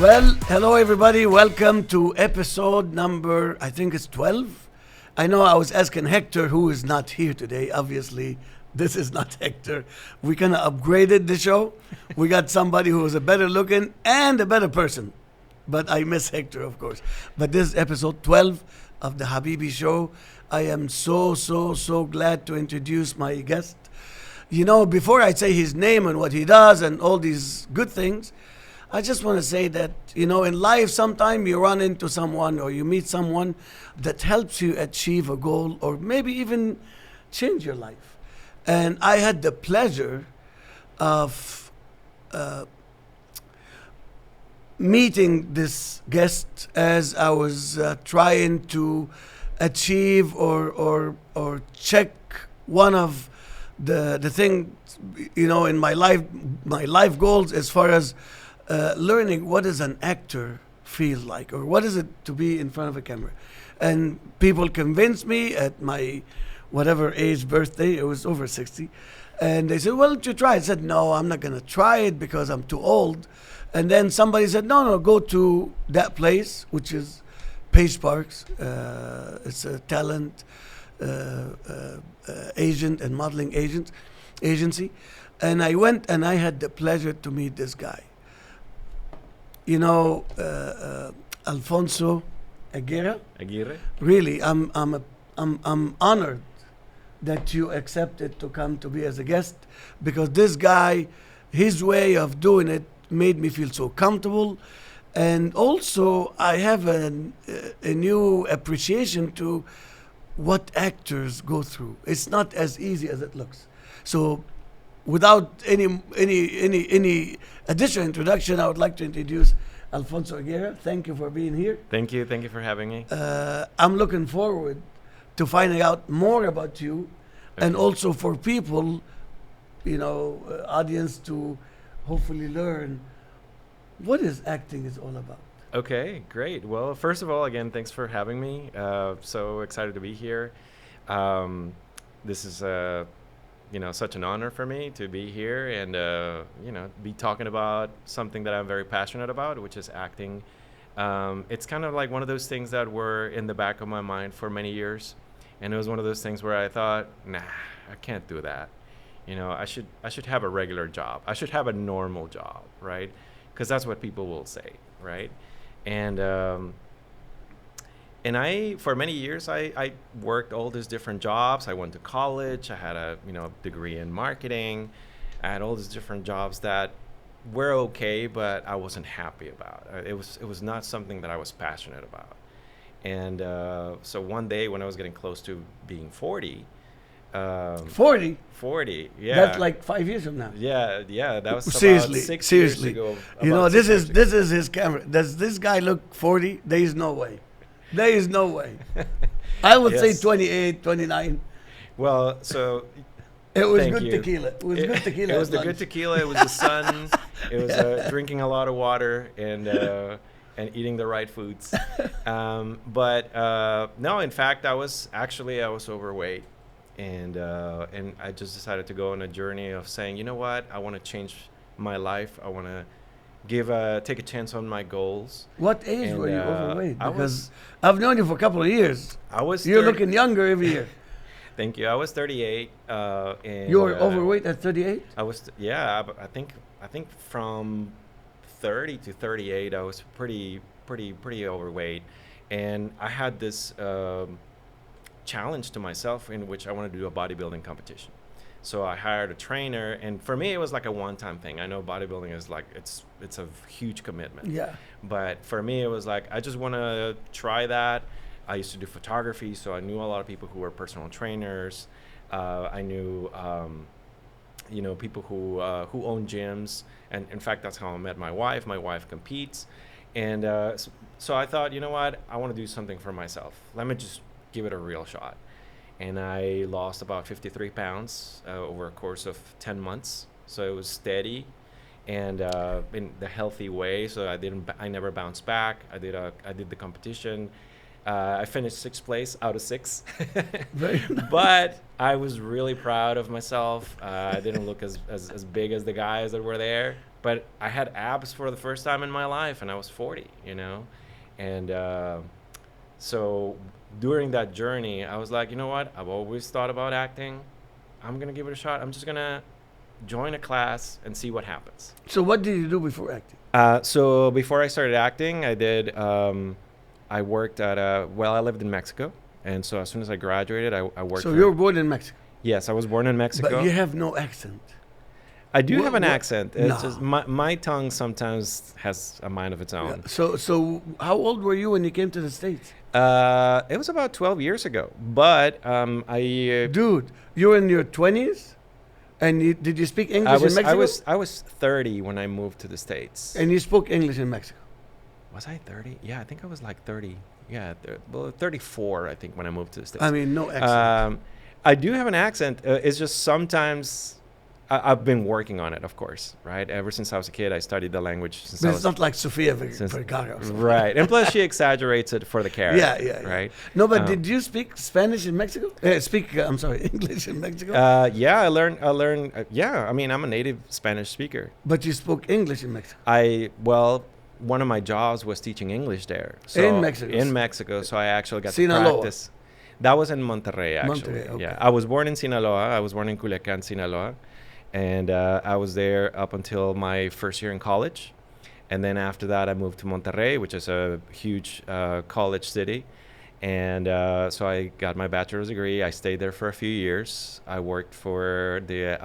Well, hello everybody. Welcome to episode number, I think it's 12. I know I was asking Hector, who is not here today. Obviously, this is not Hector. We kind of upgraded the show. We got somebody who is a better looking and a better person. But I miss Hector, of course. But this is episode 12 of the Habibi Show. I am so glad to introduce my guest. You know, before I say his name and what he does and all these good things, I just want to say that, you know, in life, sometimes you run into someone or you meet someone that helps you achieve a goal or maybe even change your life. And I had the pleasure of meeting this guest as I was trying to achieve or check one of the things, you know, in my life goals as far as learning what does an actor feel like, or what is it to be in front of a camera. And people convinced me at my whatever age birthday, it was over 60, and they said, well, don't you try it? I said, no, I'm not going to try it because I'm too old. And then somebody said, no, go to that place, which is Page Parks. It's a talent agent and modeling agency. And I went and I had the pleasure to meet this guy. You know, Alfonso Aguirre. Really, I'm honored that you accepted to come to be as a guest, because this guy, his way of doing it made me feel so comfortable, and also I have a new appreciation to what actors go through. It's not as easy as it looks. So, without any additional introduction, I would like to introduce Alfonso Aguirre. Thank you for being here. Thank you for having me. I'm looking forward to finding out more about you, and also for people, you know, audience, to hopefully learn what is acting is all about. Okay, great. Well, first of all, again, thanks for having me. So excited to be here. This is such an honor for me to be here and, be talking about something that I'm very passionate about, which is acting. It's kind of like one of those things that were in the back of my mind for many years. And it was one of those things where I thought, nah, I can't do that. You know, I should have a regular job. I should have a normal job, right? Because that's what people will say, right? And I, for many years, I worked all these different jobs. I went to college. I had a degree in marketing. I had all these different jobs that were okay, but I wasn't happy about. It was not something that I was passionate about. And so one day when I was getting close to being 40. 40? 40, yeah. That's like 5 years from now. Yeah, that was seriously, about 6 seriously. years ago. You know, this is his camera. Does this guy look 40? There is no way. There is no way. I would say 28, 29. Well, so it was good tequila. It was good tequila. It was the good tequila. It was the sun. It was drinking a lot of water and eating the right foods. But no, in fact, I was overweight, and I just decided to go on a journey of saying, you know what, I want to change my life. I want to take a chance on my goals. What age were you overweight? Because I've known you for a couple of years. You're looking younger every year. Thank you. I was 38. And you were overweight at 38? I was. I think from 30 to 38, I was pretty overweight, and I had this challenge to myself in which I wanted to do a bodybuilding competition. So I hired a trainer, and for me, it was like a one-time thing. I know bodybuilding is like, it's a huge commitment. Yeah. But for me, it was like, I just want to try that. I used to do photography, so I knew a lot of people who were personal trainers. I knew, people who own gyms. And in fact, that's how I met my wife. My wife competes. And so I thought, you know what? I want to do something for myself. Let me just give it a real shot. And I lost about 53 pounds over a course of 10 months. So it was steady and in the healthy way. So I never bounced back. I did the competition. I finished 6th place out of 6. But I was really proud of myself. I didn't look as big as the guys that were there, but I had abs for the first time in my life, and I was 40, and so during that journey, I was like, you know what? I've always thought about acting. I'm gonna give it a shot. I'm just gonna join a class and see what happens. So what did you do before acting? So before I started acting, I worked at I lived in Mexico. And so as soon as I graduated, I worked. So you were born in Mexico? Yes, I was born in Mexico. But you have no accent. I do have an accent. It's No. just my tongue sometimes has a mind of its Yeah. own. So how old were you when you came to the States? It was about 12 years ago. But Dude, you were in your 20s? And did you speak English in Mexico? I was 30 when I moved to the States. And you spoke English in Mexico? Was I 30? Yeah, I think I was like 30. Yeah, 34, I think, when I moved to the States. I mean, no accent. I do have an accent. It's just sometimes I've been working on it, of course, right? Ever since I was a kid, I studied the language. But it's not like Sofia Vergara or something. Right. And plus, she exaggerates it for the character. Yeah. Right? No, but did you speak Spanish in Mexico? I'm sorry, English in Mexico? Yeah, I learned. Yeah, I mean, I'm a native Spanish speaker. But you spoke English in Mexico? One of my jobs was teaching English there. So In Mexico? In Mexico, so I actually got Sinaloa. to practice. That was in Monterrey, actually. Monterrey, okay. Yeah, I was born in Sinaloa. I was born in Culiacán, Sinaloa. And I was there up until my first year in college. And then after that, I moved to Monterrey, which is a huge college city. And so I got my bachelor's degree. I stayed there for a few years. I worked for the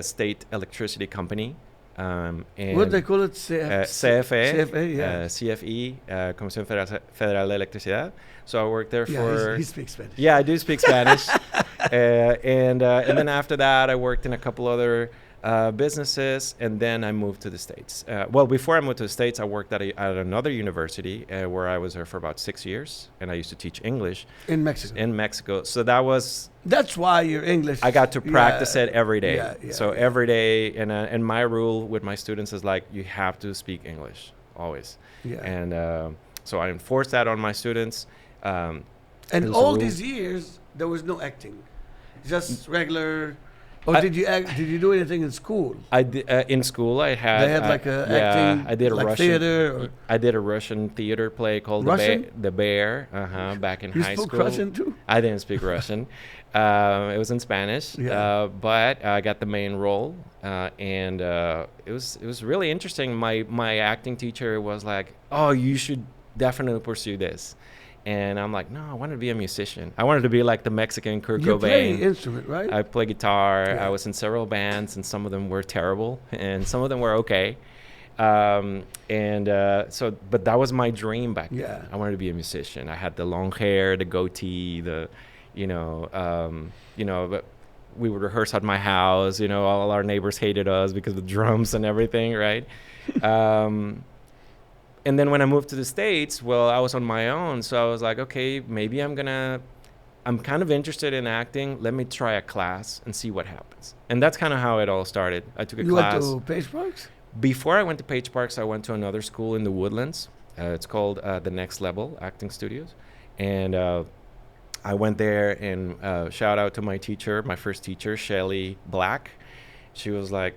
state electricity company. And What do they call it? CFE, yeah. CFE, Comisión Federal de Electricidad. So I worked there for... He speaks Spanish. Yeah, I do speak Spanish. And then after that, I worked in a couple other businesses, and then I moved to the States. Before I moved to the States, I worked at another university where I was there for about 6 years, and I used to teach English. In Mexico? In Mexico. So that was... That's why your English... I got to practice it every day. Yeah. Every day, and my rule with my students is like, you have to speak English, always. Yeah. And so I enforce that on my students. And all these years, there was no acting? Just regular... Or did you do anything in school? I did, in school, I had... They had like a acting, I did a like Russian theater? Or I did a Russian theater play called Russian? The Bear, back in high you spoke school. Russian too? I didn't speak Russian. It was in Spanish, Yeah. but I got the main role, and it was really interesting. My acting teacher was like, "Oh, you should definitely pursue this," and I'm like, "No, I wanted to be a musician. I wanted to be like the Mexican Kurt You play Cobain." instrument, right? I play guitar. Yeah. I was in several bands, and some of them were terrible, and some of them were okay. But that was my dream back then. Yeah. I wanted to be a musician. I had the long hair, the goatee, but we would rehearse at my house. All our neighbors hated us because of the drums and everything, right? And then when I moved to the States, I was on my own. So I was like, okay, maybe I'm kind of interested in acting. Let me try a class and see what happens. And that's kind of how it all started. I took a class. You went to Page Parks? Before I went to Page Parks, I went to another school in the Woodlands. It's called the Next Level Acting Studios. And I went there, and shout out to my teacher, my first teacher, Shelly Black. She was like,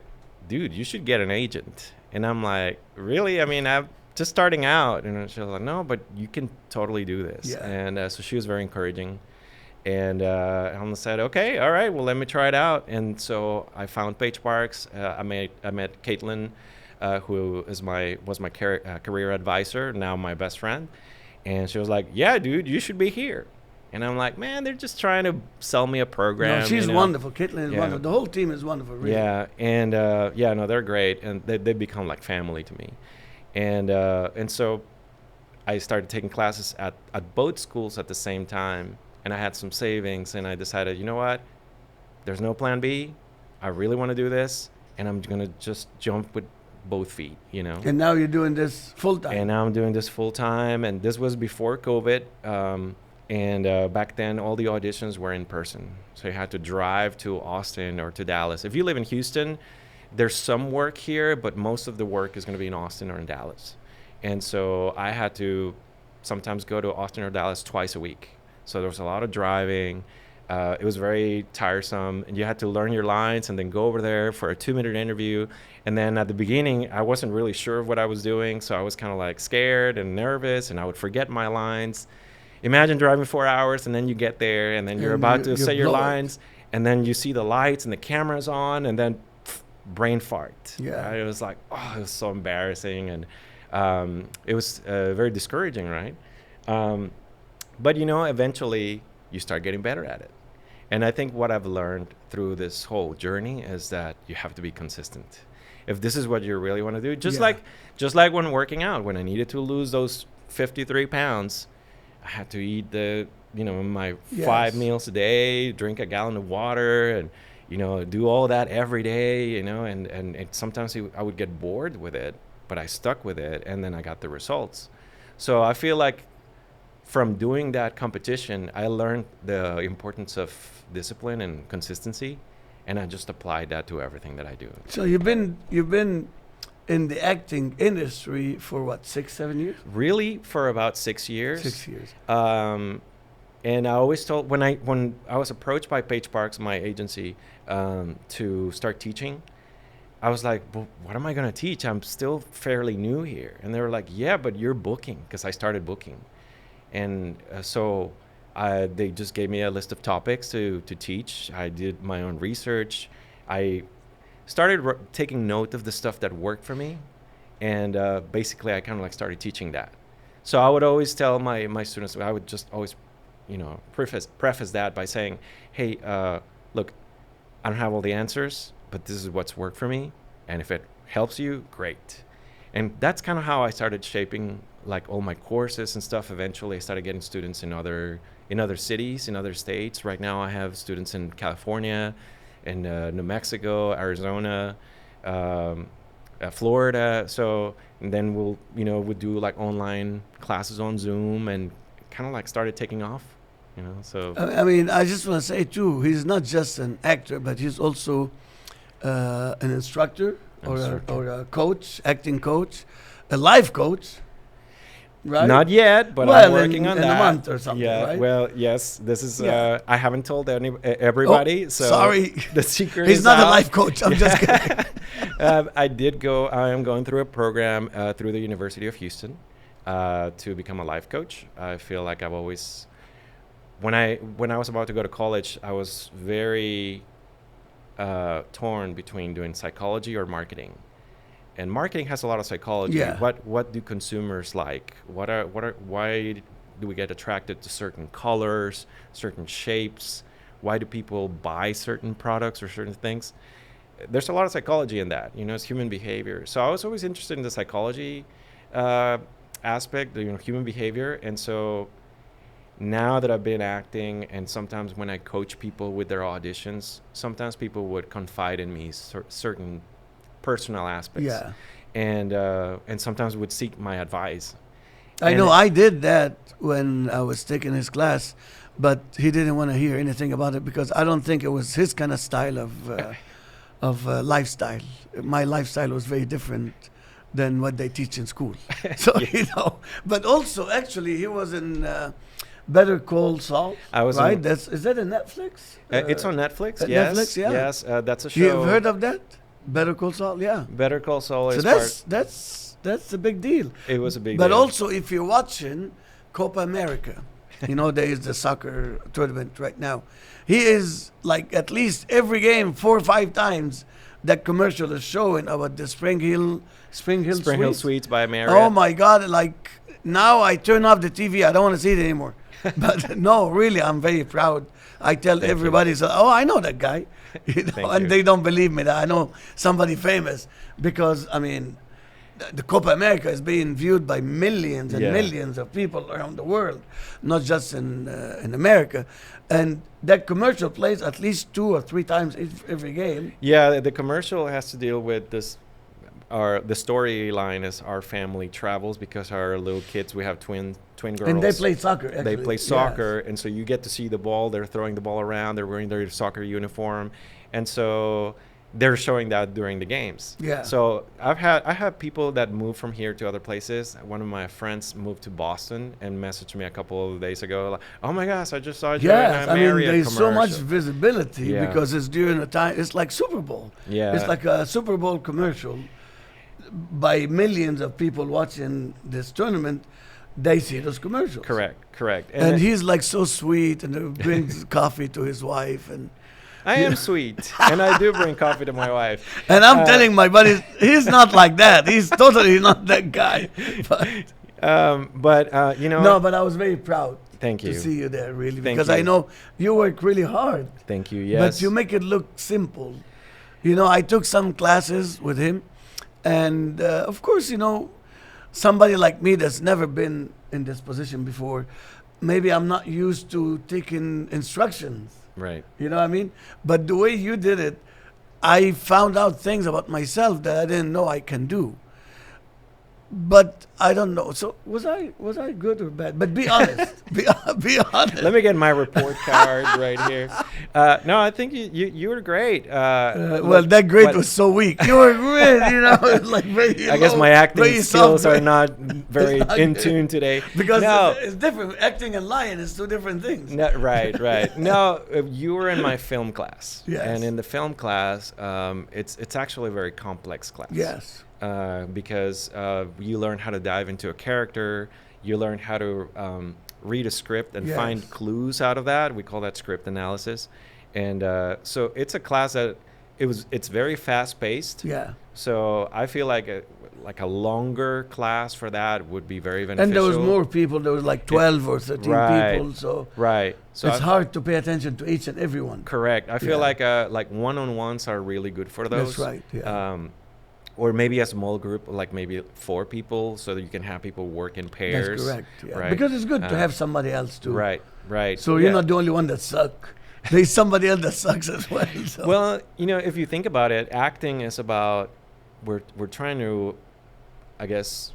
dude, you should get an agent. And I'm like, really? I mean, I'm just starting out. And she was like, no, but you can totally do this. Yeah. And so she was very encouraging. And I said, okay, all right, well, let me try it out. And so I found Page Parks. I met Caitlin, who was my career advisor, now my best friend. And she was like, yeah, dude, you should be here. And I'm like, man, they're just trying to sell me a program. No, she's wonderful. Caitlin is Yeah. wonderful. The whole team is wonderful, really. Yeah, and they're great, and they've become like family to me. And so I started taking classes at both schools at the same time, and I had some savings, and I decided, you know what? There's no plan B. I really want to do this, and I'm going to just jump with both feet, And now you're doing this full time. And now I'm doing this full time, and this was before COVID. And back then, all the auditions were in person. So you had to drive to Austin or to Dallas. If you live in Houston, there's some work here, but most of the work is going to be in Austin or in Dallas. And so I had to sometimes go to Austin or Dallas twice a week. So there was a lot of driving. It was very tiresome, and you had to learn your lines and then go over there for a 2-minute interview. And then at the beginning, I wasn't really sure of what I was doing, so I was kind of like scared and nervous, and I would forget my lines. Imagine driving 4 hours, and then you get there, and then you're about to say your lines, and then you see the lights and the camera's on, and then brain fart. Yeah. It was like, oh, it was so embarrassing, and it was very discouraging, right? But eventually you start getting better at it. And I think what I've learned through this whole journey is that you have to be consistent. If this is what you really want to do, just like when working out, when I needed to lose those 53 pounds, I had to eat my 5 meals a day, drink a gallon of water, and do all that every day, and sometimes I would get bored with it, but I stuck with it, and then I got the results. So I feel like from doing that competition, I learned the importance of discipline and consistency, and I just applied that to everything that I do. So you've been in the acting industry for what, 6-7 years? Really, for about 6 years. 6 years. And I always told, when I was approached by Page Parks, my agency, to start teaching, I was like, well, what am I going to teach? I'm still fairly new here. And they were like, yeah, but you're booking, because I started booking. And so they just gave me a list of topics to teach. I did my own research. I started taking note of the stuff that worked for me. And basically, I kind of like started teaching that. So I would always tell my students, I would just always preface that by saying, hey, look, I don't have all the answers, but this is what's worked for me. And if it helps you, great. And that's kind of how I started shaping like all my courses and stuff. Eventually, I started getting students in other cities, in other states. Right now, I have students in California, in New Mexico, Arizona, Florida. So and then we'll do like online classes on Zoom, and kind of like started taking off. So I mean, I just want to say too, he's not just an actor, but he's also an instructor or a coach, acting coach, a life coach, right? Not yet, but I'm working on that. In a month or something, yeah, right? Well, yes, this is. I haven't told everybody. Oh, so sorry, the secret. He's is not out. a life coach. I'm just kidding. I am going through a program through the University of Houston to become a life coach. I feel like I've always. When I was about to go to college, I was very torn between doing psychology or marketing, and marketing has a lot of psychology. Yeah. What do consumers like? Why do we get attracted to certain colors, certain shapes? Why do people buy certain products or certain things? There's a lot of psychology in that. It's human behavior. So I was always interested in the psychology aspect, human behavior, and so. Now that I've been acting, and sometimes when I coach people with their auditions, sometimes people would confide in me certain personal aspects. Yeah. And sometimes would seek my advice. I know I did that when I was taking his class, but he didn't want to hear anything about it because I don't think it was his kind of style of lifestyle. My lifestyle was very different than what they teach in school. So, but also actually he was in Better Call Saul, I was right? Is that a Netflix? It's on Netflix. Yes, Netflix, yeah. Yes, that's a show. You've heard of that? Better Call Saul, yeah. Better Call Saul is that's a big deal. It was a big deal. But deal. also, if you're watching Copa America, there is the soccer tournament right now. He is like at least every game 4 or 5 times. That commercial is showing about the Spring Hill Suites by Marriott. Oh my God! Like now, I turn off the TV. I don't want to see it anymore. But no, really, I'm very proud. I tell everybody, I know that guy, and they don't believe me that I know somebody famous because I mean, the Copa America is being viewed by millions and millions of people around the world, not just in America. And that commercial plays at least 2 or 3 times every game. Yeah, the commercial has to deal with this. The storyline is our family travels because our little kids, we have twin girls. And they play soccer, actually. They play soccer, and so you get to see the ball. They're throwing the ball around. They're wearing their soccer uniform. And so they're showing that during the games. Yeah. So I have people that move from here to other places. One of my friends moved to Boston and messaged me a couple of days ago, like, "Oh my gosh, I just saw you Yes, in I a mean, Marriott there's so much commercial." visibility Yeah. because it's during a time. It's like Super Bowl. Yeah. It's like a Super Bowl commercial. By millions of people watching this tournament, they see those commercials. Correct. And he's like so sweet, and he brings coffee to his wife, and I am sweet, and I do bring coffee to my wife. and I'm telling my buddies, he's not like that. He's totally not that guy. But you know. no, but I was very proud. Thank you. To see you there, really, Thank because you. I know you work really hard. Thank you. Yes. But you make it look simple. You know, I took some classes with him, and of course, you know, somebody like me that's never been in this position before, maybe I'm not used to taking instructions. Right. You know what I mean? But the way you did it, I found out things about myself that I didn't know I can do. But I don't know. So was I good or bad? But be honest. be honest. Let me get my report card right here. No, I think you were great. Well, that grade was so weak. You were great, you know. It's like very I guess low, my acting very skills soft, are not very not in good. tune today. because no, it's different. Acting and lying is two different things. no, right. No, you were in my film class. Yes. And in the film class, it's actually a very complex class. Yes. Because you learn how to dive into a character, you learn how to read a script and Yes. find clues out of that. We call that script analysis. And so it's a class that it's very fast paced. Yeah. So I feel like a longer class for that would be very beneficial. And there was more people. There was like 12 or 13 Right. people. So Right. So it's I- hard to pay attention to each and every one. Correct. I feel Yeah. like one-on-ones are really good for those. That's right. Yeah. Or maybe a small group, like maybe 4 people, so that you can have people work in pairs. That's correct. Yeah. Right. Because it's good to Uh, have somebody else too. Right. So you're not the only one that suck. There's somebody else that sucks as well. So. Well, you know, if you think about it, acting is about we're trying to, I guess,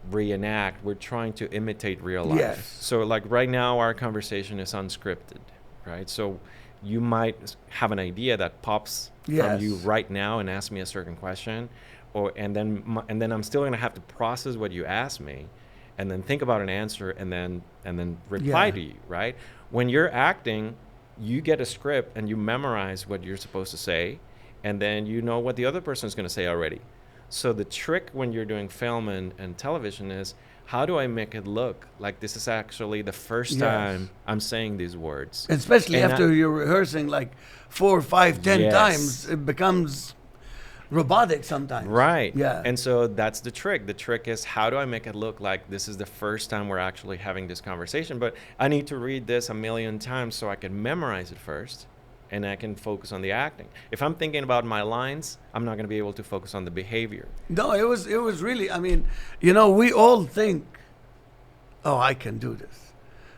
reenact. We're trying to imitate real life. Yes. So like right now, our conversation is unscripted, right? So you might have an idea that pops from Yes. you right now and ask me a certain question, and then I'm still gonna have to process what you asked me, and then think about an answer, and then reply Yeah. to you, right? When you're acting, you get a script and you memorize what you're supposed to say, and then you know what the other person is gonna say already. So the trick when you're doing film and television is, how do I make it look like this is actually the first Yes. time I'm saying these words? Especially And after you're rehearsing like 4, 5, 10 Yes. times, it becomes robotic sometimes. Right. Yeah. And so that's the trick. The trick is, how do I make it look like this is the first time we're actually having this conversation? But I need to read this a million times so I can memorize it first, and I can focus on the acting. If I'm thinking about my lines, I'm not going to be able to focus on the behavior. No, it was really, I mean, you know, we all think, oh, I can do this.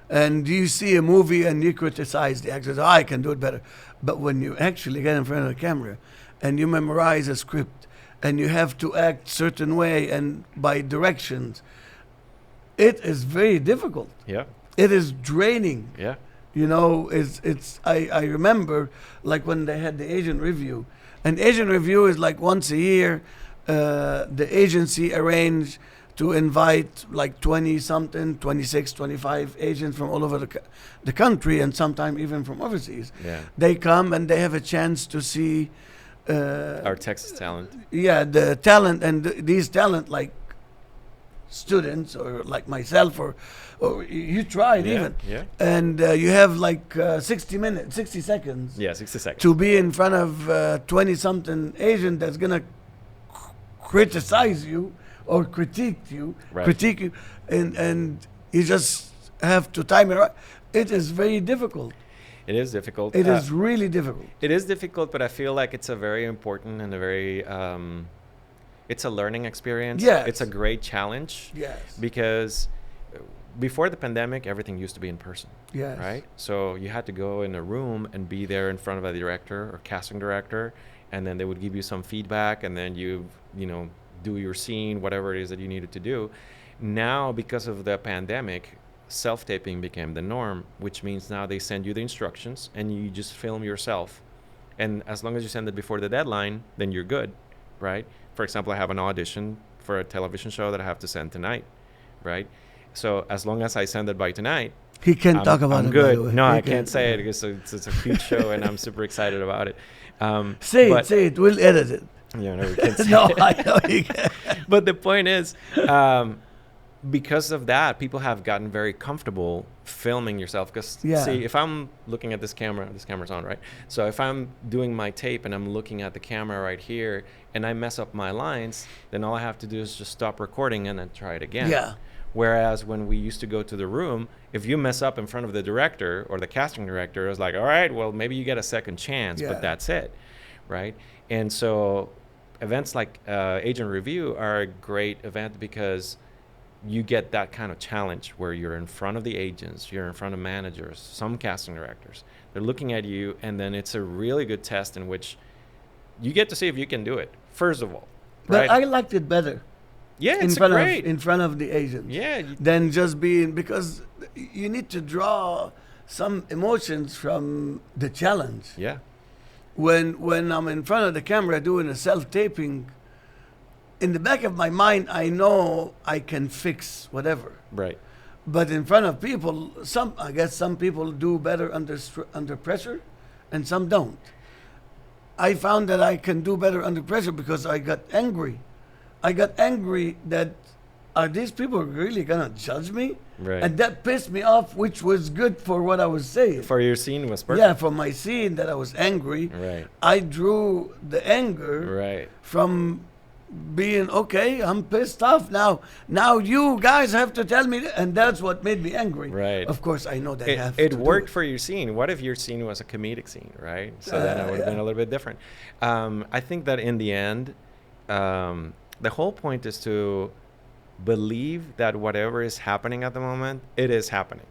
And you see a movie and you criticize the actors, oh, I can do it better. But when you actually get in front of the camera and you memorize a script and you have to act certain way and by directions, it is very difficult. Yeah. It is draining. Yeah. You know, I remember like when they had the agent review. An agent review is like once a year, the agency arranged to invite like 20 something, 26, 25 agents from all over the country, and sometimes even from overseas. Yeah. They come and they have a chance to see Our Texas talent. yeah, the talent, and these talent like students or like myself or you tried Yeah, even. yeah. And you have like 60 minutes, 60 seconds Yeah, 60 seconds. to be in front of 20 something agent that's gonna criticize you or critique you, Right. and you just have to time it right. It is very difficult. It is difficult. It is really difficult. It is difficult, but I feel like it's a very important and a very, it's a learning experience. Yes. It's a great challenge. Yes. Because before the pandemic, everything used to be in person. Yes. Right? So you had to go in a room and be there in front of a director or casting director, and then they would give you some feedback, and then you know, do your scene, whatever it is that you needed to do. Now, because of the pandemic, self-taping became the norm, which means now they send you the instructions and you just film yourself, And as long as you send it before the deadline, then you're good, right? For example, I have an audition for a television show that I have to send tonight, right? So as long as I send it by tonight, He can't talk about I'm it. good. By the way. No, He I can't say it because it's a huge show and I'm super excited about it. Say but, it, say it. We'll edit it. You know, we can't say No, it. I know you can. But the point is, because of that, people have gotten very comfortable filming yourself. Because see, if I'm looking at this camera's on, right? So if I'm doing my tape and I'm looking at the camera right here and I mess up my lines, then all I have to do is just stop recording and then try it again. Yeah. Whereas when we used to go to the room, if you mess up in front of the director or the casting director, it's like, all right, well, maybe you get a second chance, but that's it, right? And so events like Agent Review are a great event because you get that kind of challenge where you're in front of the agents, you're in front of managers, some casting directors. They're looking at you, and then it's a really good test in which you get to see if you can do it, first of all. But right? I liked it better. Yeah, in it's front great. in front of the agents. Yeah. Than just being, because you need to draw some emotions from the challenge. Yeah. When I'm in front of the camera doing a self-taping, in the back of my mind, I know I can fix whatever. Right. But in front of people, I guess some people do better under pressure, and some don't. I found that I can do better under pressure because I got angry. I got angry that, are these people really gonna judge me? Right. And that pissed me off, which was good for what I was saying. For your scene was perfect. Yeah, for my scene that I was angry. Right. I drew the anger Right. from being, okay, I'm pissed off now. Now you guys have to tell me, and that's what made me angry. Right. Of course, I know they have to It worked do for your scene. What if your scene was a comedic scene, right? So then it would have been a little bit different. I think that in the end, the whole point is to believe that whatever is happening at the moment, it is happening.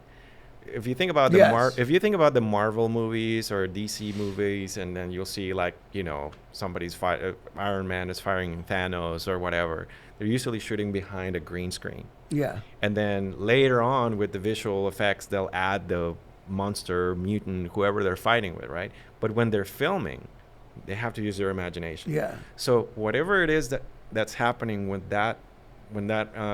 If you think about the Marvel movies or DC movies, and then you'll see like, you know, Iron Man is firing Thanos or whatever. They're usually shooting behind a green screen. Yeah. And then later on with the visual effects, they'll add the monster, mutant, whoever they're fighting with, right? But when they're filming, they have to use their imagination. Yeah. So whatever it is that's happening when that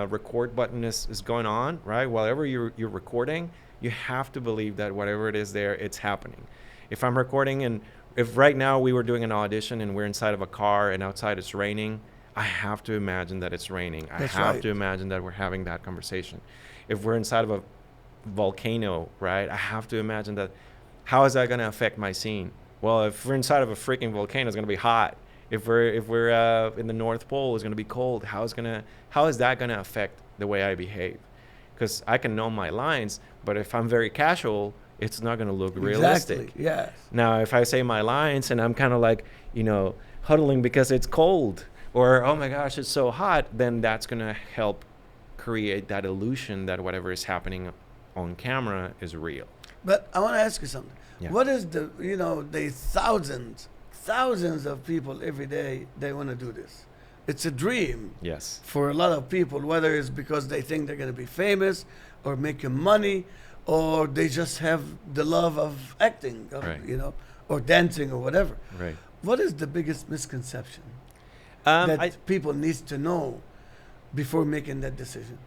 record button is going on, right? Whatever you're recording, you have to believe that whatever it is there, it's happening. If I'm recording, and if right now we were doing an audition and we're inside of a car and outside it's raining, I have to imagine that it's raining. I have to imagine that we're having that conversation. If we're inside of a volcano, right, I have to imagine that. How is that going to affect my scene? Well, if we're inside of a freaking volcano, it's going to be hot. If we're in the North Pole, it's going to be cold. How is that going to affect the way I behave? Because I can know my lines, but if I'm very casual, it's not going to look realistic. Exactly. Yes. Now, if I say my lines and I'm kind of like, you know, huddling because it's cold, or oh my gosh, it's so hot, then that's going to help create that illusion that whatever is happening on camera is real. But I want to ask you something. Yeah. What is the thousands of people every day, they want to do this? It's a dream. Yes. For a lot of people, whether it's because they think they're going to be famous or making money, or they just have the love of acting, you know, or dancing or whatever. Right. What is the biggest misconception that people need to know before making that decision?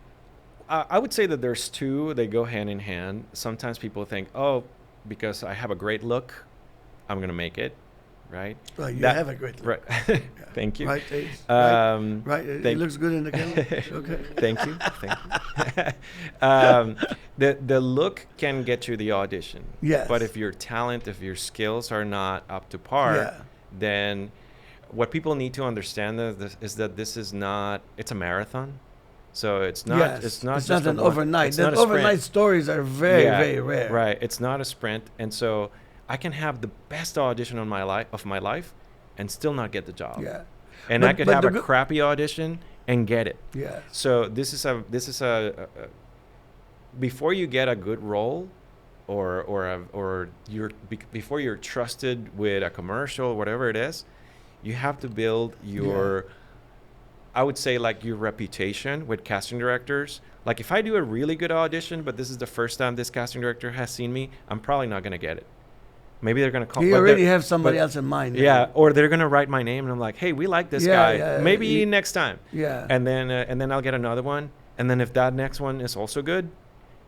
I would say that there's two. They go hand in hand. Sometimes people think, oh, because I have a great look, I'm going to make it. Right. Well, you have a great look. Right. Yeah. Thank you. Right, Ace. Right. It looks good in the camera. Okay. Thank you. Thank you. The look can get you the audition. Yes. But if your talent, if your skills are not up to par, then what people need to understand is that this is not. It's a marathon. So it's not. Yes. It's not It's just not an overnight. It's not a overnight sprint. stories are very, very rare. Right. It's not a sprint, and so I can have the best audition of my life, and still not get the job. Yeah. And I could have a crappy audition and get it. Yeah. So this is a before you get a good role, before you're trusted with a commercial, whatever it is, you have to build your. I would say like your reputation with casting directors. Like if I do a really good audition, but this is the first time this casting director has seen me, I'm probably not going to get it. Maybe they're gonna call. He but already they're- have somebody but- else in mind. Yeah, or they're gonna write my name, and I'm like, hey, we like this Yeah, guy. yeah, Maybe next time. Yeah. And then I'll get another one, and then if that next one is also good,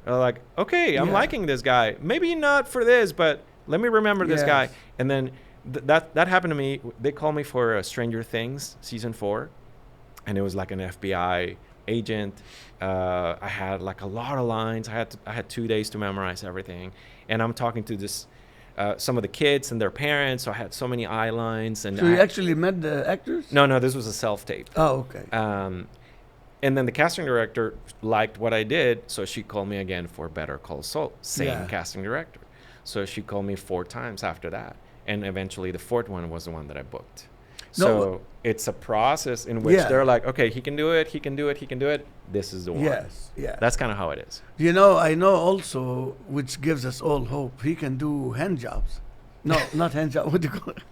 like, okay, I'm Yeah. liking this guy. Maybe not for this, but let me remember this guy. Yes. And then that happened to me. They called me for Stranger Things season 4, and it was like an FBI agent. I had like a lot of lines. I had 2 days to memorize everything, and I'm talking to this some of the kids and their parents. So I had so many eye lines. And So you actually met the actors? no, this was a self-tape. Oh, okay. And then the casting director liked what I did, so she called me again for Better Call Saul. Same Yeah. casting director. So she called me 4 times after that. And eventually the 4th one was the one that I booked. No, So it's a process in which Yeah. they're like, okay, he can do it, he can do it, he can do it. This is the one. Yes, yeah. That's kind of how it is. You know, I know also, which gives us all hope, he can do hand jobs. No, not hand job. What do you call it?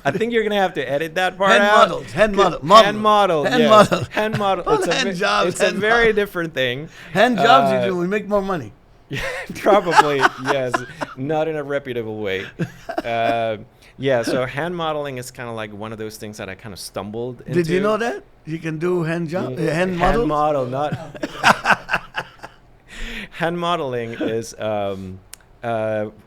I think you're gonna have to edit that part Hand out. models. Hand model. Hand model. Hand yes. model. Hand model. All It's a hand jobs, It's a hand very model. different thing. Hand jobs Uh, you do, we make more money. Probably, yes. Not in a reputable way. Yeah, so hand modeling is kind of like one of those things that I kind of stumbled into. Did you know that? You can do hand job, Yeah. hand models? model, not... Hand modeling is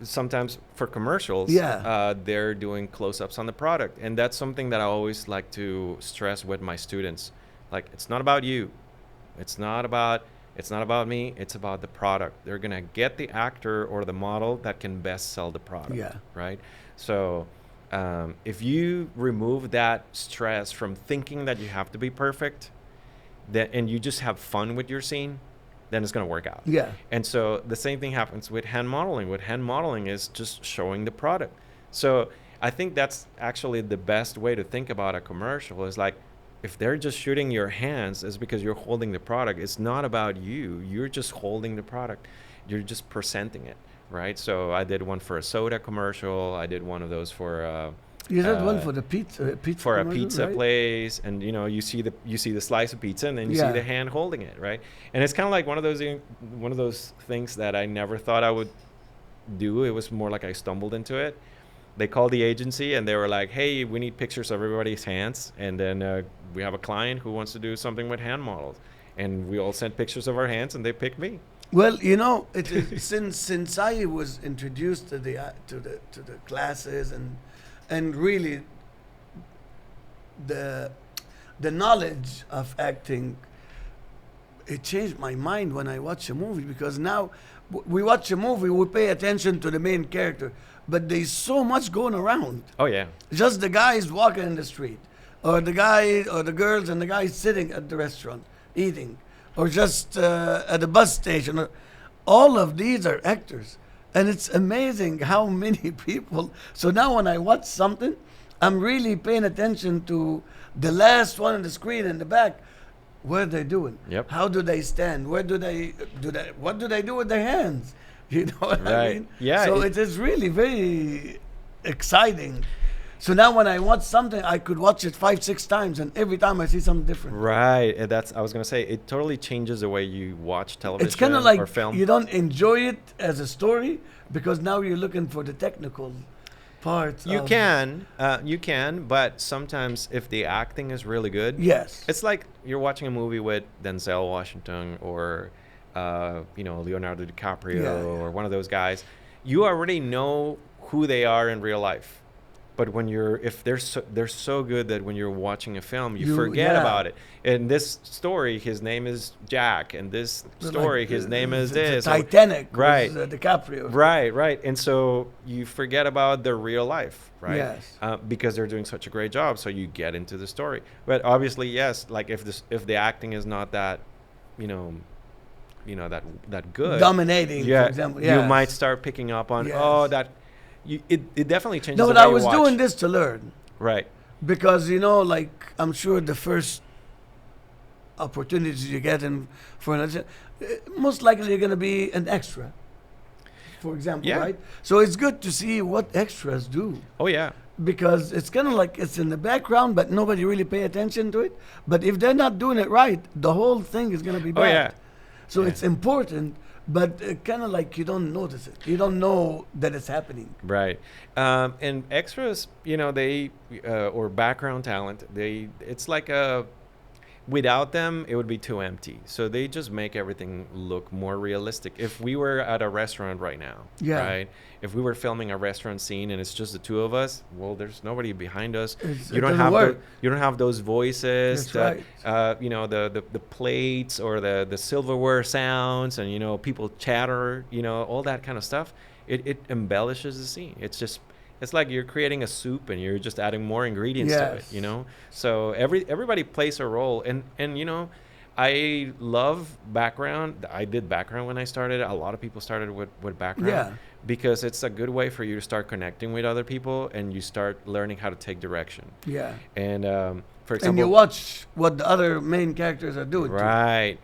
sometimes for commercials. Yeah. They're doing close-ups on the product. And that's something that I always like to stress with my students. Like, it's not about you. It's not about me. It's about the product. They're going to get the actor or the model that can best sell the product. Yeah. Right? So if you remove that stress from thinking that you have to be perfect, and you just have fun with your scene, then it's going to work out. Yeah. And so the same thing happens with hand modeling. With hand modeling is just showing the product. So I think that's actually the best way to think about a commercial is like, if they're just shooting your hands, it's because you're holding the product. It's not about you. You're just holding the product. You're just presenting it, right? So I did one for a soda commercial. I did one of those for You did one for the pizza for a commercial, pizza right? place, and you see the slice of pizza, and then you Yeah. see the hand holding it, right? And it's kind of like one of those things that I never thought I would do. It was more like I stumbled into it. They called the agency and they were like, "Hey, we need pictures of everybody's hands, and then we have a client who wants to do something with hand models." And we all sent pictures of our hands, and they picked me. Well, you know, it is, since I was introduced to the classes and really the knowledge of acting, it changed my mind when I watch a movie, because now we watch a movie, we pay attention to the main character, but there's so much going around. Oh yeah, Just the guys walking in the street, or the guy or the girls and the guys sitting at the restaurant eating, or just at the bus station. All of these are actors, and it's amazing how many people. So now when I watch something, I'm really paying attention to the last one on the screen in the back. What are they doing? Yep. How do they stand? Where do they do that? What do they do with their hands? You know what I Right. mean? Yeah, So it- it is really very exciting. So now when I watch something, I could watch it 5-6 times, and every time I see something different. right. And I was gonna say, it totally changes the way you watch television It's kind of like or film. you don't enjoy it as a story because now you're looking for the technical parts. You of- can, but sometimes if the acting is really good, Yes. it's like you're watching a movie with Denzel Washington or Leonardo DiCaprio Yeah, yeah. or one of those guys. You already know who they are in real life. But when if they're so good that when you're watching a film, you forget yeah. about it. In this story, his name is Jack. In this story, Like, his name is the this. Titanic. Right. Was, DiCaprio. Right. And so you forget about their real life, right? Yes. Because they're doing such a great job, so you get into the story. But obviously, yes, like if the acting is not that, that good, Dominating, yeah, for example. you Yes. might start picking up on Yes. it definitely changes. No, the but way I you was watch. doing this to learn. Right. Because, like, I'm sure the first opportunities you get for an most likely you're going to be an extra, for example, Yeah. right? So it's good to see what extras do. Oh yeah. Because it's kind of like it's in the background, but nobody really pay attention to it. But if they're not doing it right, the whole thing is going to be bad. Oh yeah. So Yeah. it's important but kind of like you don't notice it. You don't know that it's happening. Right. And extras, they or background talent, it's like without them, it would be too empty. So they just make everything look more realistic. If we were at a restaurant right now, Yeah. right? If we were filming a restaurant scene and it's just the two of us, well, there's nobody behind us. It doesn't work. You don't have those voices. That's right. The plates or the silverware sounds and people chatter. All that kind of stuff. It embellishes the scene. It's like you're creating a soup and you're just adding more ingredients to it, So everybody plays a role. And I love background. I did background when I started. A lot of people started with background because it's a good way for you to start connecting with other people and you start learning how to take direction. Yeah. And for example, and you watch what the other main characters are doing. Right.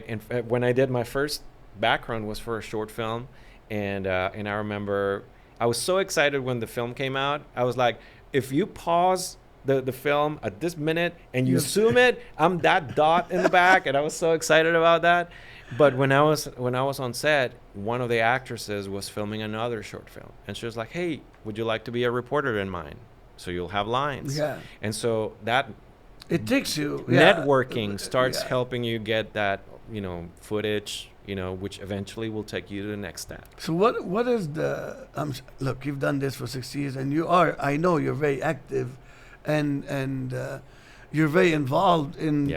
And when I did my first background was for a short film, and I remember I was so excited when the film came out. I was like, if you pause the film at this minute and you zoom it, I'm that dot in the back, and I was so excited about that. But when I was on set, one of the actresses was filming another short film, and she was like, "Hey, would you like to be a reporter in mine? So you'll have lines." Yeah. And so that It takes you networking starts helping you get that footage. Which eventually will take you to the next step. So what is the look? You've done this for 6 years, and I know you're very active, and you're very involved in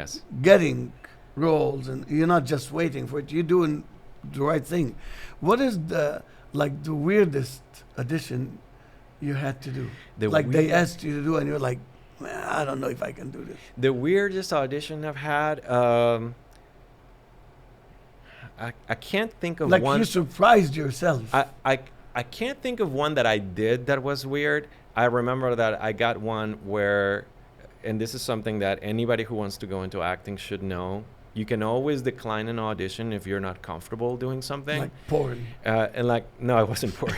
getting roles, and you're not just waiting for it. You're doing the right thing. What is the weirdest audition you had to do? They asked you to do, and you're like, "Man, I don't know if I can do this." The weirdest audition I've had. I can't think of one. Like you surprised yourself. I can't think of one that I did that was weird. I remember that I got one where, and this is something that anybody who wants to go into acting should know. You can always decline an audition if you're not comfortable doing something. Like porn. No, I wasn't porn.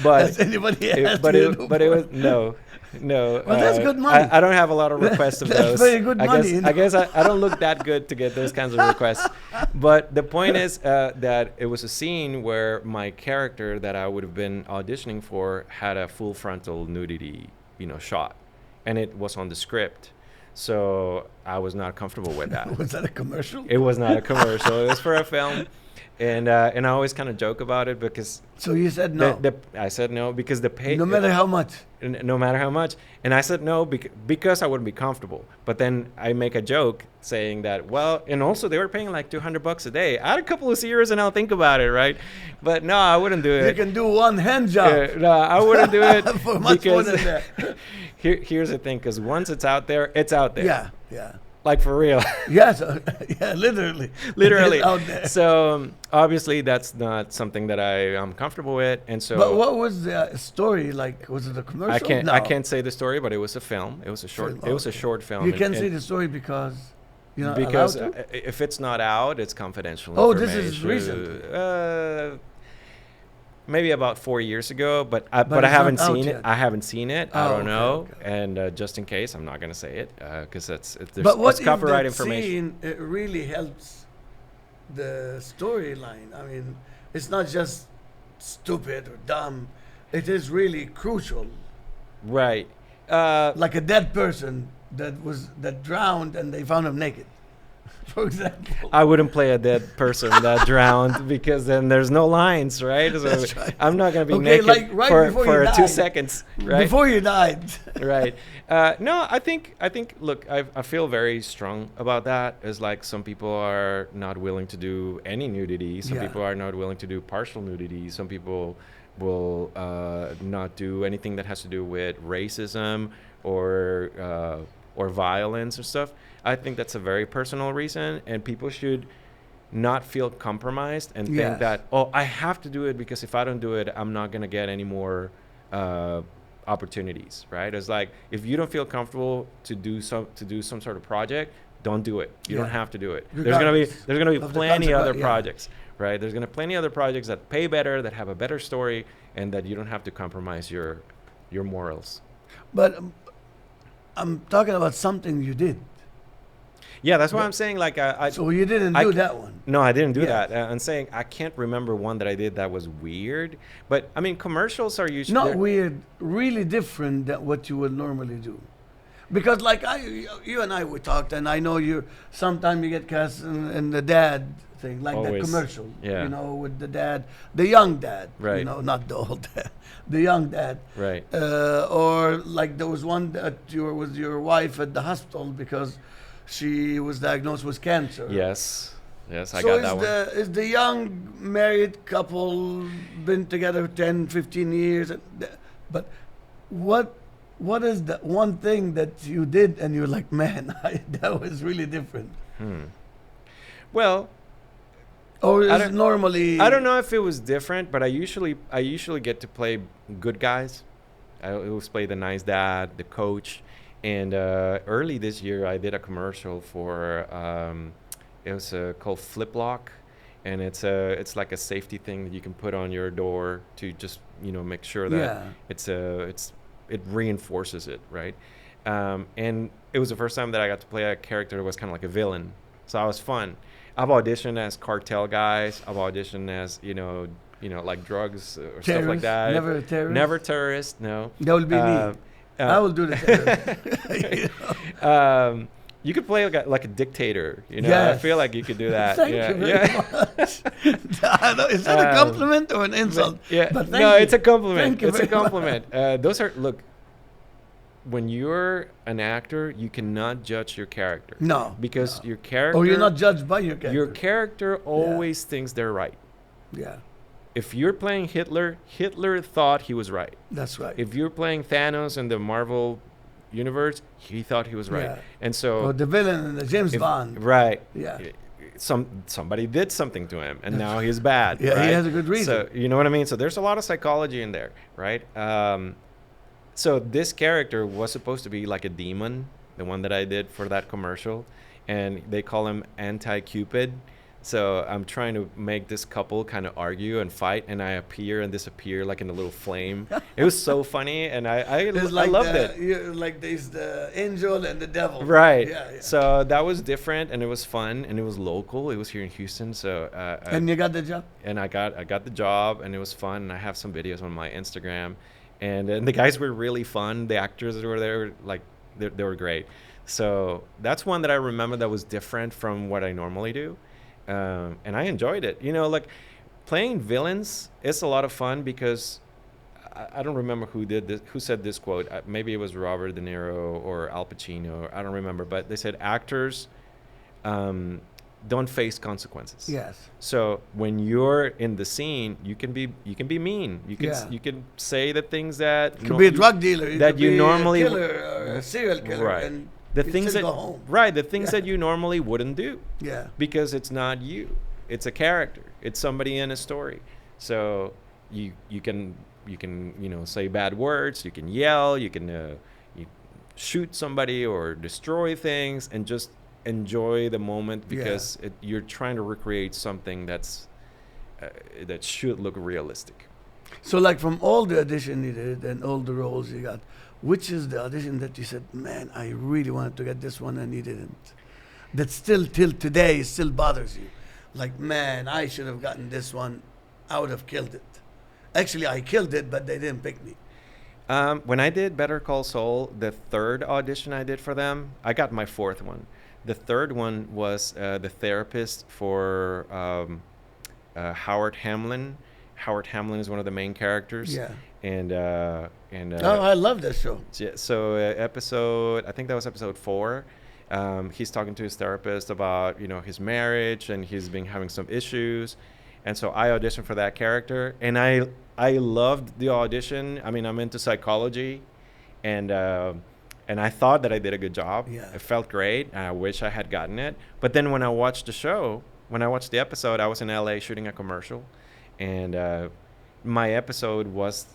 But has anybody asked but you it, to do but it was porn? no. Well, that's good money. I don't have a lot of requests of That's those. very good money. I guess I don't look that good to get those kinds of requests. But the point is that it was a scene where my character that I would have been auditioning for had a full frontal nudity, shot, and it was on the script. So I was not comfortable with that. Was that a commercial? It was not a commercial. It was for a film. And I always kind of joke about it because... So you said no? I said no because the pay... No matter how much? No matter how much. And I said no because I wouldn't be comfortable. But then I make a joke saying that, well, and also they were paying like $200 a day. Add a couple of years and I'll think about it, right? But no, I wouldn't do it. You can do one hand job. No, I wouldn't do it. For much more than that. Here's the thing, because once it's out there, it's out there. Yeah. Like for real. Yes, literally. Literally. It's out there. So obviously that's not something that I am comfortable with, and so. But what was the story like? Was it a commercial? I can't say the story, but it was a film. It was a short. It was a short film. You can't say the story because you're not because allowed to? If it's not out, it's confidential. Oh, this is recent. Maybe about 4 years ago, but I haven't seen it. I haven't seen it. I don't know, okay. And just in case, I'm not going to say it because it's But copyright if information. Scene, it really helps the storyline. I mean, it's not just stupid or dumb. It is really crucial. Right. Like a dead person that drowned and they found him naked. For example, I wouldn't play a dead person that drowned because then there's no lines, right? So that's right. I'm not going to be naked like right for you 2 seconds, right? Before you died. Right. No, I think. Look, I feel very strong about that. It's like some people are not willing to do any nudity. Some people are not willing to do partial nudity. Some people will not do anything that has to do with racism or violence or stuff. I think that's a very personal reason, and people should not feel compromised and think that, oh, I have to do it because if I don't do it, I'm not going to get any more opportunities, right? It's like if you don't feel comfortable to do some sort of project, don't do it. You don't have to do it. Regardless there's gonna be plenty other projects, yeah. right? There's gonna be plenty other projects that pay better, that have a better story, and that you don't have to compromise your morals. But I'm talking about something you did. Yeah, that's why I'm saying like So you didn't I do c- that one. no, I didn't do Yeah. that. I'm saying I can't remember one that I did that was weird. But I mean, commercials are usually Not weird, really different than what you would normally do. Because like you and I we talked, and I know you. Sometimes you get cast in the dad thing, like that Always. commercial. Yeah. You know, with the dad, the young dad. You Right. know, not the old dad, the young dad. Right. Or like there was one that you were with your wife at the hospital because she was diagnosed with cancer. Yes. Yes, I So got is that one. is the young married couple been together 10, 15 years? But what is the one thing that you did and you're like, man, that was really different? Well, Or I is don't- it normally? I don't know if it was different, but I usually get to play good guys. I always play the nice dad, the coach, and early this year I did a commercial for it was called Flip Lock, and it's like a safety thing that you can put on your door to just make sure that Yeah. it reinforces it, right? And it was the first time that I got to play a character that was kind of like a villain, so that was fun. I've auditioned as cartel guys. I've auditioned as like drugs or stuff like Terrorist? that. Never a terrorist? Never terrorist. No. That will be me. I will do the terrorist. You know? You could play like a dictator. I Yes. feel like you could do that. Thank yeah. you very yeah. much. I know, is that a compliment or an insult? Yeah. But thank No, you. it's a compliment. Thank you It's a very much. compliment. Look, when you're an actor, you cannot judge your character. No. Because no. your character. Or you're not judged by your character. Your character always thinks they're right. Yeah, If you're playing Hitler, Hitler thought he was right. that's right. If you're playing Thanos in the Marvel universe, he thought he was right. Yeah. And so Or the villain in the James Bond. right. Yeah. Somebody did something to him and now he's bad. Yeah, right? he has a good reason. So you know what I mean? So there's a lot of psychology in there, right? So this character was supposed to be like a demon, the one that I did for that commercial, and they call him Anti-Cupid. So I'm trying to make this couple kind of argue and fight, and I appear and disappear like in a little flame. It was so funny, and I loved it. Like there's the angel and the devil. Right. Yeah, yeah. So that was different, and it was fun, and it was local. It was here in Houston. So And you got the job? and I got the job, and it was fun. And I have some videos on my Instagram, and the guys were really fun. The actors that were there, like they were great. So that's one that I remember that was different from what I normally do. And I enjoyed it. Like playing villains is a lot of fun because I don't remember who said this quote. Maybe it was Robert De Niro or Al Pacino. I don't remember, but they said actors don't face consequences. Yes. So when you're in the scene, you can be mean. You can say the things that You could be a drug dealer. that you normally a killer or a serial killer. Right. And the you things still that go home. right the things Yeah. that you normally wouldn't do. Yeah. Because it's not you, it's a character, it's somebody in a story. So you can say bad words, you can yell, you can you shoot somebody or destroy things and just enjoy the moment because you're trying to recreate something that should look realistic. So like from all the audition you did and all the roles you got, which is the audition that you said, man, I really wanted to get this one and you didn't? That still till today still bothers you. Like, man, I should have gotten this one. I would have killed it. Actually, I killed it, but they didn't pick me. When I did Better Call Saul, the third audition I did for them, I got my fourth one. The third one was the therapist for Howard Hamlin. Howard Hamlin is one of the main characters. Yeah. And Oh, I love that show. so I think that was episode 4. He's talking to his therapist about his marriage, and he's been having some issues, and so I auditioned for that character, and I loved the audition. I mean, I'm into psychology, and I thought that I did a good job. Yeah. It felt great, and I wish I had gotten it. But then when I watched the episode, I was in LA shooting a commercial, and my episode was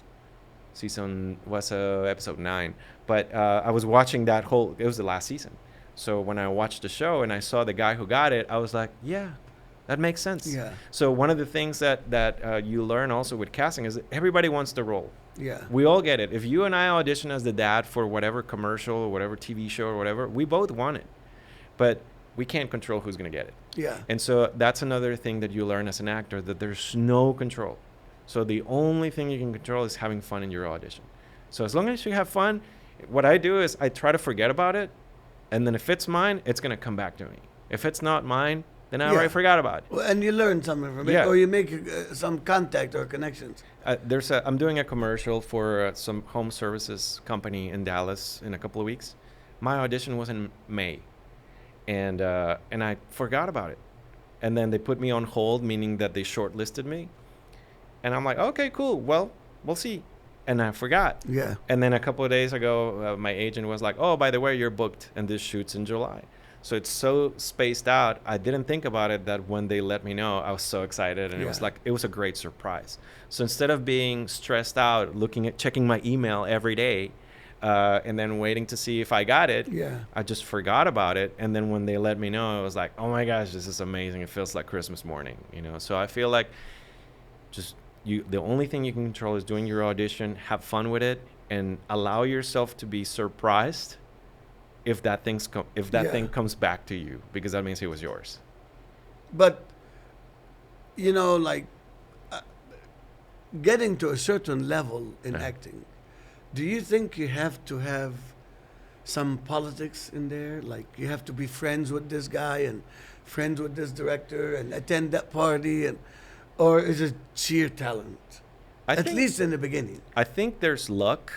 episode 9, but I was watching it was the last season. So when I watched the show and I saw the guy who got it, I was like, yeah, that makes sense. Yeah. So one of the things that you learn also with casting is that everybody wants the role. Yeah. We all get it. If you and I audition as the dad for whatever commercial or whatever TV show or whatever, we both want it. But we can't control who's going to get it. Yeah. And so that's another thing that you learn as an actor, that there's no control. So the only thing you can control is having fun in your audition. So as long as you have fun, what I do is I try to forget about it. And then if it's mine, it's going to come back to me. If it's not mine, then I already forgot about it. Well, and you learn some information, or you make some contact or connections. I'm doing a commercial for some home services company in Dallas in a couple of weeks. My audition was in May, and I forgot about it. And then they put me on hold, meaning that they shortlisted me. And I'm like, okay, cool. Well, we'll see. And I forgot. Yeah. And then a couple of days ago, my agent was like, oh, by the way, you're booked, and this shoots in July. So it's so spaced out. I didn't think about it, that when they let me know, I was so excited, and it was a great surprise. So instead of being stressed out, checking my email every day, and then waiting to see if I got it, I just forgot about it. And then when they let me know, I was like, oh my gosh, this is amazing. It feels like Christmas morning, So I feel like the only thing you can control is doing your audition, have fun with it, and allow yourself to be surprised if that thing comes back to you, because that means it was yours. But getting to a certain level in acting, do you think you have to have some politics in there? Like you have to be friends with this guy and friends with this director and attend that party, or is it sheer talent? At least in the beginning. I think there's luck.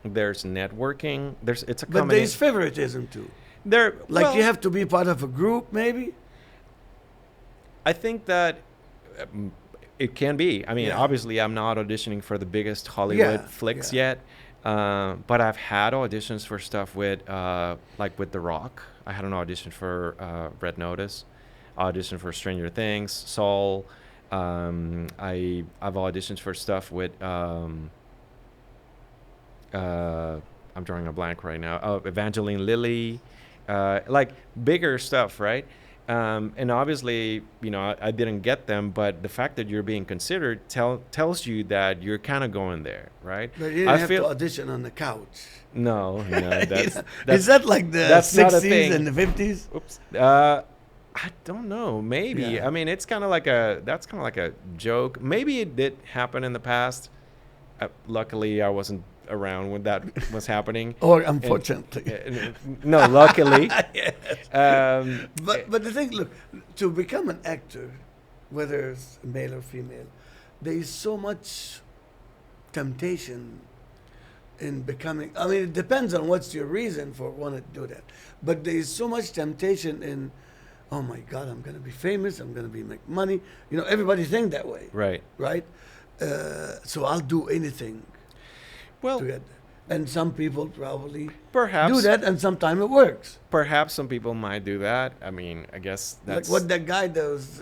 There's networking. It's a combination. But there's favoritism too. You have to be part of a group, maybe. I think that it can be. I mean, obviously, I'm not auditioning for the biggest Hollywood flicks yet, but I've had auditions for stuff with The Rock. I had an audition for Red Notice, auditioned for Stranger Things, Saul. I've auditioned for stuff with. I'm drawing a blank right now. Oh, Evangeline Lilly, bigger stuff, right? And obviously, I didn't get them, but the fact that you're being considered tells you that you're kind of going there, right? But you didn't have to audition on the couch. No, that's is that like the 60s and the 50s? Oops. I don't know. Maybe. Yeah. I mean, that's kind of like a joke. Maybe it did happen in the past. Luckily, I wasn't around when that was happening. Or unfortunately. No, luckily. Yes. But the thing, look, to become an actor, whether it's male or female, there is so much temptation in becoming. I mean, it depends on what's your reason for wanting to do that. But there is so much temptation in, oh my God, I'm going to be famous. I'm going to make money. Everybody think that way. Right. Right. So I'll do anything. Well, and some people probably perhaps do that, and sometimes it works. Perhaps some people might do that. I mean, I guess that's like what that guy does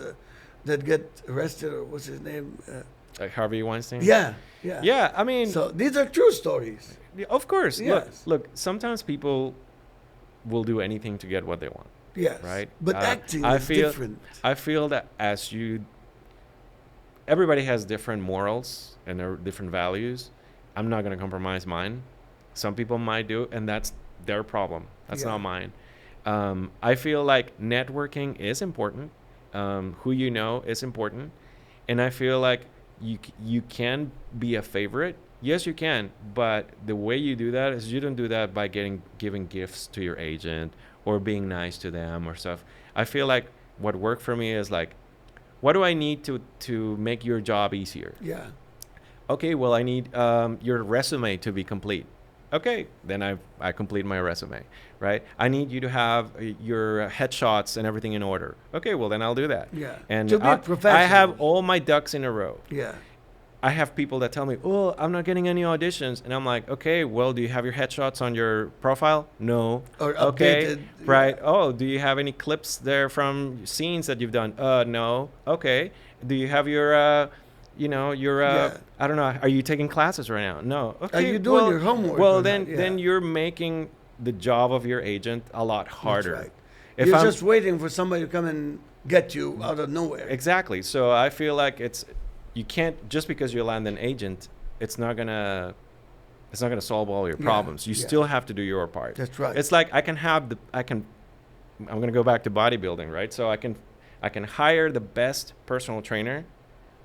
that get arrested, or what's his name? Like Harvey Weinstein. Yeah. I mean, so these are true stories. Of course. Yes. Look. Sometimes people will do anything to get what they want. Yes. Right. But acting is different. I feel that everybody has different morals and different values. I'm not going to compromise mine. Some people might do, and that's their problem. That's not mine. I feel like networking is important. Who you know is important. And I feel like you can be a favorite. Yes, you can. But the way you do that is you don't do that by giving gifts to your agent or being nice to them or stuff. I feel like what worked for me is like, what do I need to make your job easier? Yeah. Okay, well, I need your resume to be complete. Okay, then I complete my resume, right? I need you to have your headshots and everything in order. Okay, well, then I'll do that. Yeah. And to be professional. I have all my ducks in a row. Yeah. I have people that tell me, oh, I'm not getting any auditions. And I'm like, okay, well, do you have your headshots on your profile? No. Or updated. Okay, right. Oh, do you have any clips there from scenes that you've done? No. Okay. Do you have your, I don't know, are you taking classes right now? No. Okay. Are you doing your homework? Well, then you're making the job of your agent a lot harder. That's right. If you're just waiting for somebody to come and get you out of nowhere. Exactly. So I feel like you can't, just because you land an agent, it's not gonna solve all your problems. You still have to do your part. That's right. It's like I can I'm gonna go back to bodybuilding, right? So I can hire the best personal trainer,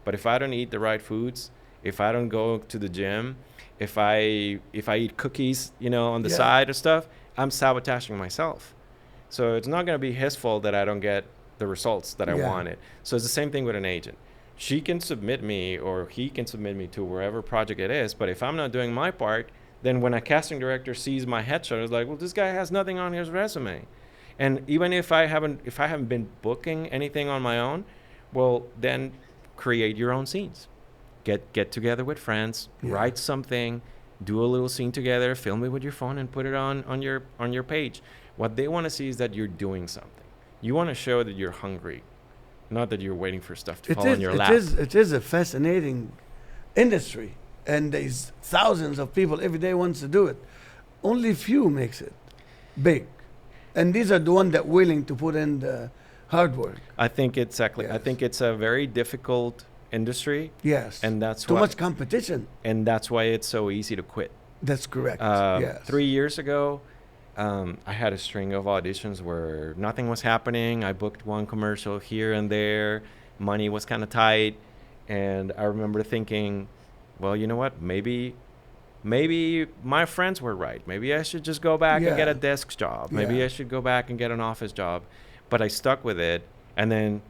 but if I don't eat the right foods, if I don't go to the gym, if I eat cookies, on the side or stuff, I'm sabotaging myself. So it's not gonna be his fault that I don't get the results that I wanted. So it's the same thing with an agent. She can submit me, or he can submit me to wherever project it is, but if I'm not doing my part, then when a casting director sees my headshot, it's like, well, this guy has nothing on his resume. And even if I haven't been booking anything on my own, well, then create your own scenes. Get together with friends, write something, do a little scene together, film it with your phone, and put it on your page. What they want to see is that you're doing something. You want to show that you're hungry, not that you're waiting for stuff to fall on your lap. It is a fascinating industry, and there's thousands of people every day wants to do it. Only few makes it big, and these are the ones that willing to put in the hard work. I think exactly. Yes. I think it's a very difficult industry. Yes, and that's too much competition, and that's why it's so easy to quit. That's correct. Yes. 3 years ago, I had a string of auditions where nothing was happening. I booked one commercial here and there. Money was kind of tight, and I remember thinking, well, you know what? Maybe my friends were right. Maybe I should just go back and get a desk job. Maybe I should go back and get an office job. But I stuck with it. And then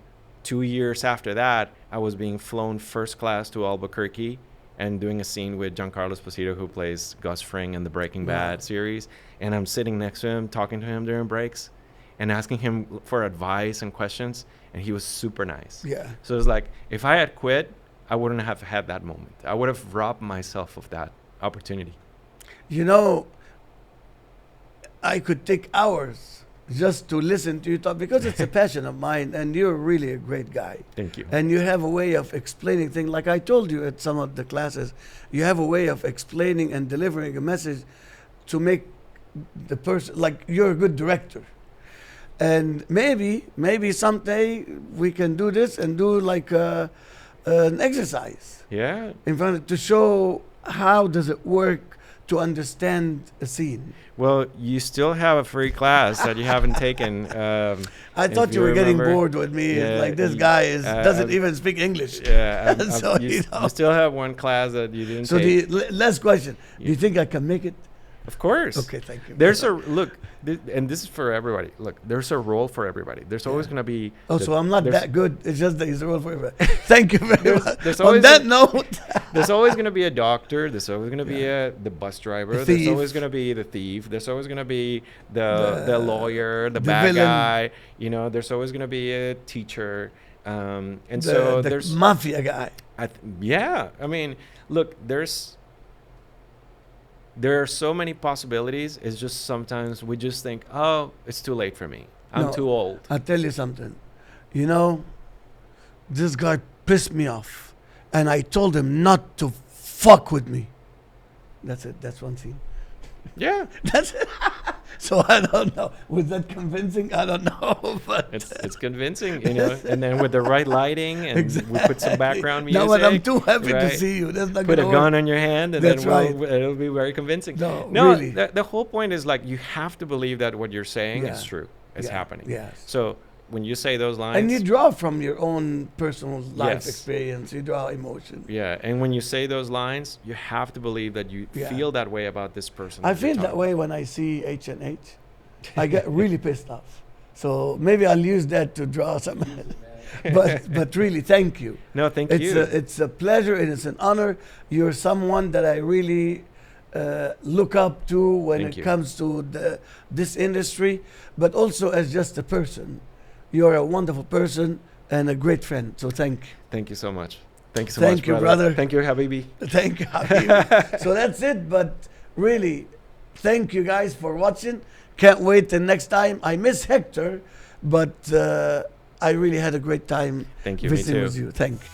2 years after that, I was being flown first class to Albuquerque and doing a scene with Giancarlo Esposito, who plays Gus Fring in the Breaking Bad series. And I'm sitting next to him, talking to him during breaks and asking him for advice and questions. And he was super nice. Yeah. So it's like, if I had quit, I wouldn't have had that moment. I would have robbed myself of that opportunity. I could take hours just to listen to you talk, because it's a passion of mine, and you're really a great guy. Thank you. And you have a way of explaining things. Like I told you at some of the classes, you have a way of explaining and delivering a message to make the person, like, you're a good director. And maybe someday we can do this and do like an exercise. Yeah. In front of, to show how does it work to understand a scene. Well, you still have a free class that you haven't taken. I thought you were getting bored with me. Yeah, like, this guy doesn't even speak English. Yeah. So, you still have one class that you didn't so take. the last question, do you think I can make it? Of course. Okay, thank you. There's and this is for everybody. Look, there's a role for everybody. There's always going to be... so I'm not that good. It's just that there's a role for everybody. Thank you very much. On that note... there's always going to be a doctor. There's always going to be the bus driver. There's always going to be the thief. There's always going to be the lawyer, the bad villain guy. There's always going to be a teacher. And so the there's... mafia guy. I mean, look, there are so many possibilities. It's just sometimes we just think, oh, it's too late for me. I'm too old. I'll tell you something. This guy pissed me off, and I told him not to fuck with me. That's it. That's one scene. Yeah. That's it. So I don't know. Was that convincing? I don't know. But it's convincing, and then with the right lighting, and we put some background music. No, but I'm too happy to see you. That's not put a work. gun on your hand, and That's it'll be very convincing. No, really. The whole point is, like, you have to believe that what you're saying is true. It's happening. Yes. So when you say those lines, and you draw from your own personal life experience, you draw emotion. Yeah, and when you say those lines, you have to believe that you feel that way about this person. I feel that way when I see H&H. I get really pissed off. So maybe I'll use that to draw something. but really, thank you. No, thank you. It's a pleasure and it's an honor. You're someone that I really look up to when it comes to this industry, but also as just a person. You're a wonderful person and a great friend. So thank you. Thank you so much. Thank you so much, much, brother. Thank you, Habibi. Thank you, Habibi. So that's it. But really, thank you guys for watching. Can't wait till next time. I miss Hector, but I really had a great time visiting with you. Thank you.